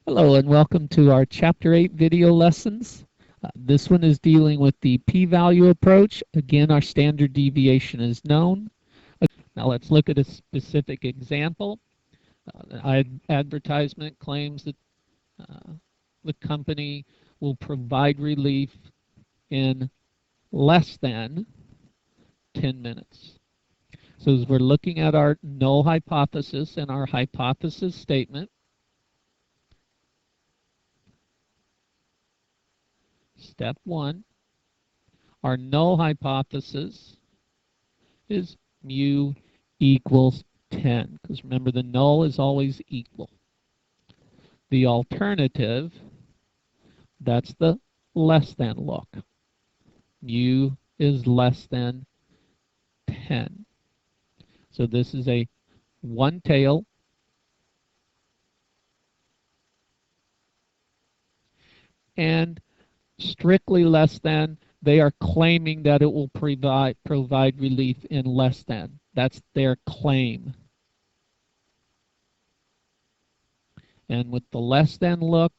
Hello and welcome to our Chapter 8 video lessons. This one is dealing with the p-value approach. Again, our standard deviation is known. Now let's look at a specific example. An advertisement claims that the company will provide relief in less than 10 minutes. So as we're looking at our null hypothesis and our hypothesis statement, step 1, our null hypothesis is mu equals 10, because remember the null is always equal. The alternative, that's the less than look. Mu is less than 10. So this is a one tail and strictly less than. They are claiming that it will provide relief in less than. That's their claim. And with the less than look,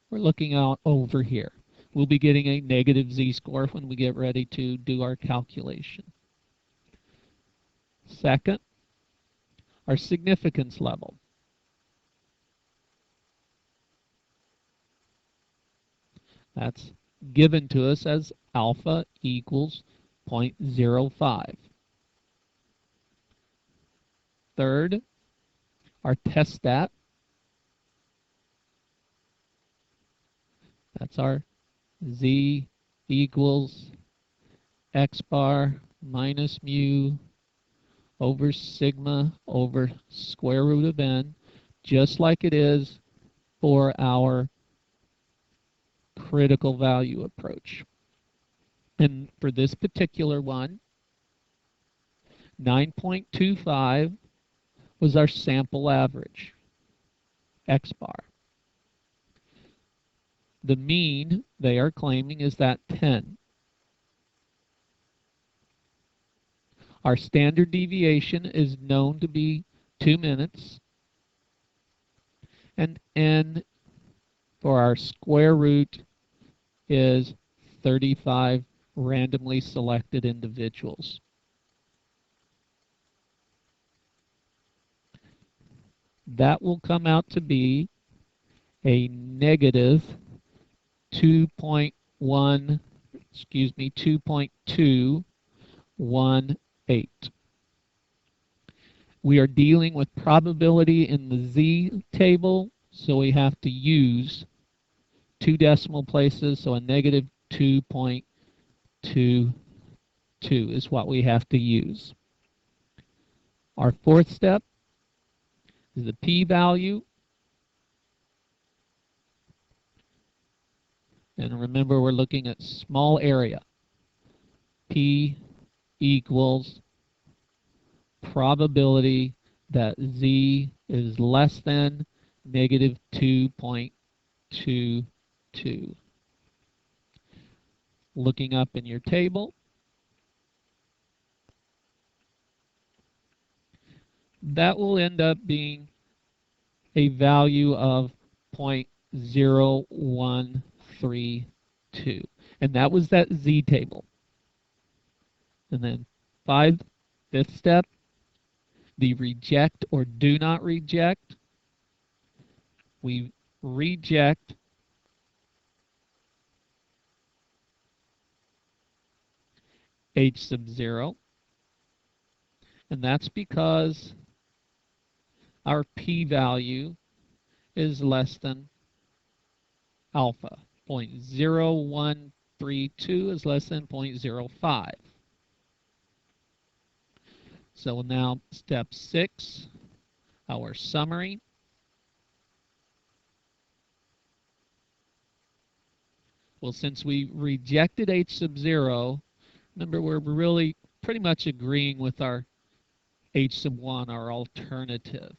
we're looking out over here. We'll be getting a negative z-score when we get ready to do our calculation. Second, our significance level. That's given to us as alpha equals 0.05. Third, our test stat. That's our z equals x bar minus mu over sigma over square root of n, just like it is for our critical value approach. And for this particular one, 9.25 was our sample average, x bar. The mean they are claiming is that 10. Our standard deviation is known to be 2 minutes. And n for our square root is 35 randomly selected individuals. That will come out to be a negative 2.218. We are dealing with probability in the z table, so we have to use 2 decimal places, so a negative 2.22 is what we have to use. Our fourth step is the p-value. And remember, we're looking at small area. P equals probability that z is less than negative 2.22. Looking up in your table, that will end up being a value of 0.0132. And that was that z table. And then fifth step, the reject or do not reject. We reject h sub 0. And that's because our p-value is less than alpha. 0.0132 is less than 0.05. So now step 6, our summary. Well, since we rejected h sub 0, remember we're really pretty much agreeing with our h sub 1, our alternative.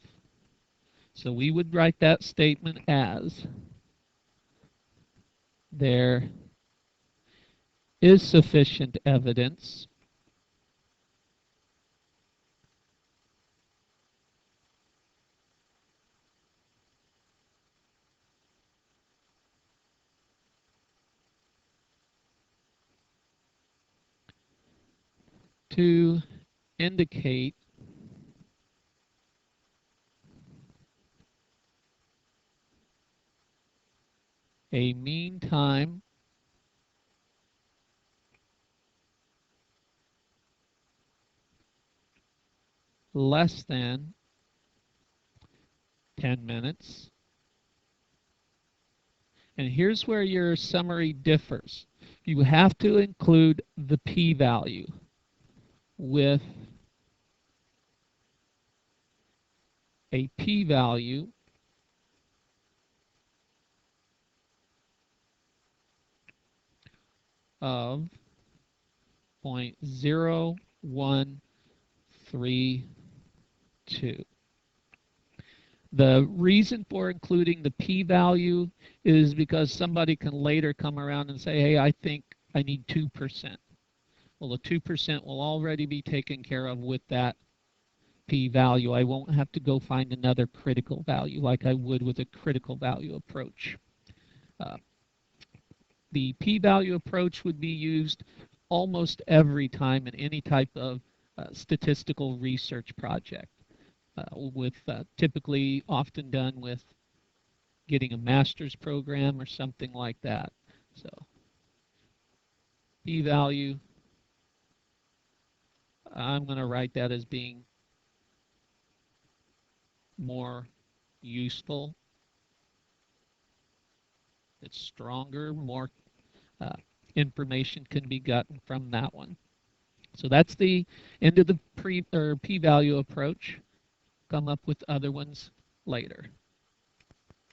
So we would write that statement as there is sufficient evidence to indicate a mean time less than 10 minutes. And here's where your summary differs. You have to include the p-value with a p-value of 0.0132. The reason for including the p-value is because somebody can later come around and say, hey, I think I need 2%. Well, the 2% will already be taken care of with that p-value. I won't have to go find another critical value like I would with a critical value approach. The p-value approach would be used almost every time in any type of statistical research project, typically often done with getting a master's program or something like that. So p-value, I'm going to write that as being more useful. It's stronger, more information can be gotten from that one. So that's the end of the p-value approach. Come up with other ones later.